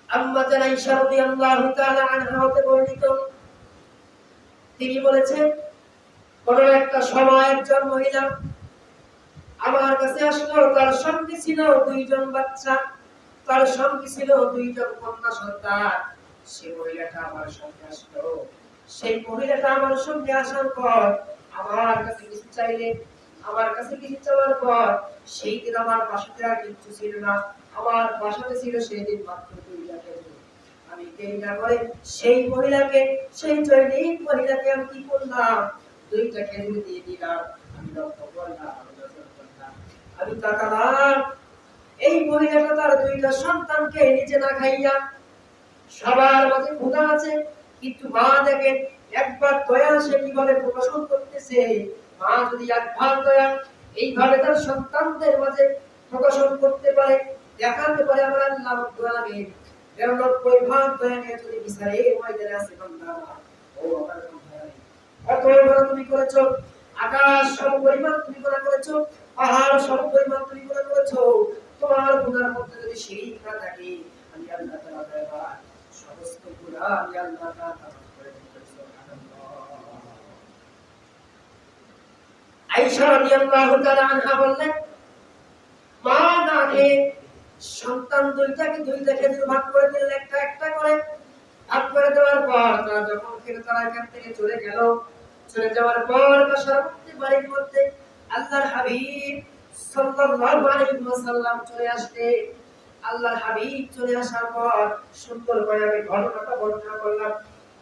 আম্মা জান আয়েশা রাদিয়াল্লাহু তাআলা আনহা হতে বর্ণিত, তিনি বলেছেন, কোন একটা সময় একজন মহিলা আমার কাছে আসলো, তার সঙ্গে ছিল দুইজন বাচ্চা, তার সঙ্গে ছিল দুইজন কন্যা সন্তান। সেই মহিলাটা আমার সঙ্গে আসলো, সেই মহিলাটা আমার সঙ্গে আসার পর আমার কাছে কিছু চাইলে, আমার কাছে কিছু চাওয়ার পর সেই দিন আমার বাসাতে আর কিছু ছিল না, আমার বাসাতে ছিল সেই দিন মাত্র 2 লাখ টাকা। আমি দেরিটা করে সেই মহিলাকে, সেই জৈনিক মহিলাকে আমি কি করলাম, 2টা খেজুর দিয়ে দিলাম। আমি লক্ষ্য করলাম, আমি তাকালাম, এই মহিলাটা তার 2টা সন্তানকে নিজে না খাইয়া, সবার মাঝে ক্ষুধা আছে, কিন্তু মা দেখেন একবার দয়া সে কিভাবে প্রকাশন করতেছে। মা যদি একবার দয়া এইভাবে তার সন্তানদের মাঝে প্রকাশন করতে পারে, দেখাতে পারে, আমার আল্লাহ রাব্বুল আলামিন 90 ভাগ দয়া নিয়ে যদি বিচারে ময়দানে আছে বান্দা, ও আমার বান্দা, এত বড় তুমি করেছো, আকাশ সমপরিমাণ তুমি গুনাহ করেছো, পাহাড় সমপরিমাণ তুমি গুনাহ করেছো, তোমার গুনার মধ্যে যদি শিরক না থাকে, আমি আল্লাহ তাআলা দয়া সমস্ত গুনাহ আমি আল্লাহ তাআলা মাফ করে দিতে। সুবহানাল্লাহ। আয়েশা রাদিয়াল্লাহু তাআলা আনহা বললেন, মা না খেয়ে সন্তান 2টাকে 2টা খেজুর ভাগ করে দিলেন, একটা একটা করে ভাগ করে দেওয়ার পর তারা যখন খেলে তারা এখান থেকে চলে গেল। চলে যাওয়ার পর বাসার মধ্যে, বাড়ির মধ্যে আল্লাহর হাবিব সাল্লাল্লাহু আলাইহি ওয়াসাল্লাম চলে আসলে, আল্লাহর হাবিব চলে আসার পর সুন্দর করে আমি ঘটনাটা বর্ণনা করলাম।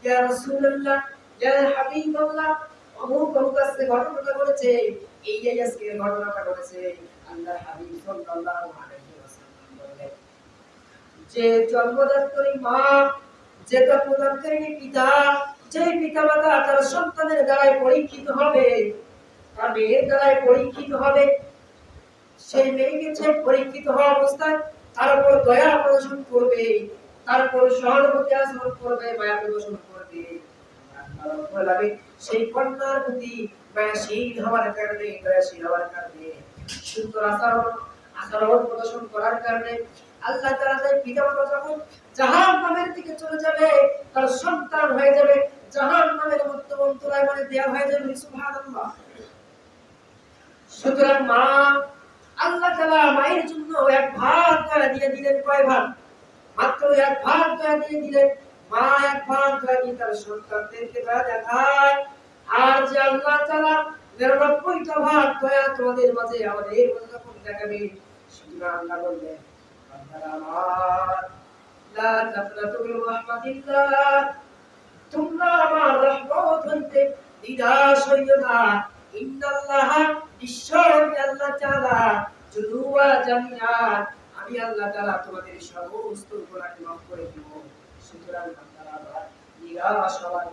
ইয়া রাসূলুল্লাহ, ইয়া হাবিবাল্লাহ, অমুক অমুক আজকে ঘটনাটা ঘটেছে, এই আজকে ঘটনাটা ঘটেছে। আল্লাহর হাবিব সাল্লাল্লাহু আলাইহি ওয়াসাল্লাম বললেন, যে জন্মদাত্রী মা, যে প্রদানকারী পিতা, যে পিতামাতা তার সন্তানের দ্বারাই পরীক্ষিত হবে, তার মেয়ের দ্বারাই পরীক্ষিত হবে, সেই মেয়েকে যে পরীক্ষিত হওয়া অবস্থায় তার উপর দয়া প্রদর্শন করবে, তার উপর সহানুভূতি আচরণ করবে, মায়া প্রদর্শন করবে, সেই কন্যার প্রতি মায়াশীল হওয়ার কারণে, দয়াশীল হওয়ার কারণে, সুন্দর আচরণ প্রদর্শন করার কারণে আল্লাহ তাআলা তার পিতামাতা যখন জাহান্নামের দিকে চলে যাবে, তার সন্তান হয়ে যাবে জাহান্নামের মধ্যে অন্তরায় মানে দেয়া হয়ে যাবে। সুবহানাল্লাহ। সুতরাং মা, আল্লাহ তাআলা মায়ের জন্য 1 ভাগ দয়া দিয়ে দিলেন। কয় ভাগ? মাত্র 1 ভাগ দয়া দিয়ে দিলেন। মা 1 ভাগ দয়া দিয়ে তার সন্তানদেরকে দয়া দেখায়, আর যে আল্লাহ তাআলা 99টা ভাগ দয়া তোমাদের মাঝে, আমাদের মাঝে যখন দেখাবে, সুতরাং আল্লাহ বললেন, বান্দারা আমার, লা তাকনাতু মির রাহমাতিল্লাহ, তোমরা আমার রহমত হইতে নিরাশ হইও না। ইন্নাল্লাহা, নিশ্চয় আল্লাহ তাআলা, যুনুবা জামিআন, আমি আল্লাহ তাআলা তোমাদের সমস্ত গুনাহ মাফ করে দেব। সুতরাং বান্দারা নিরাশ হওয়ার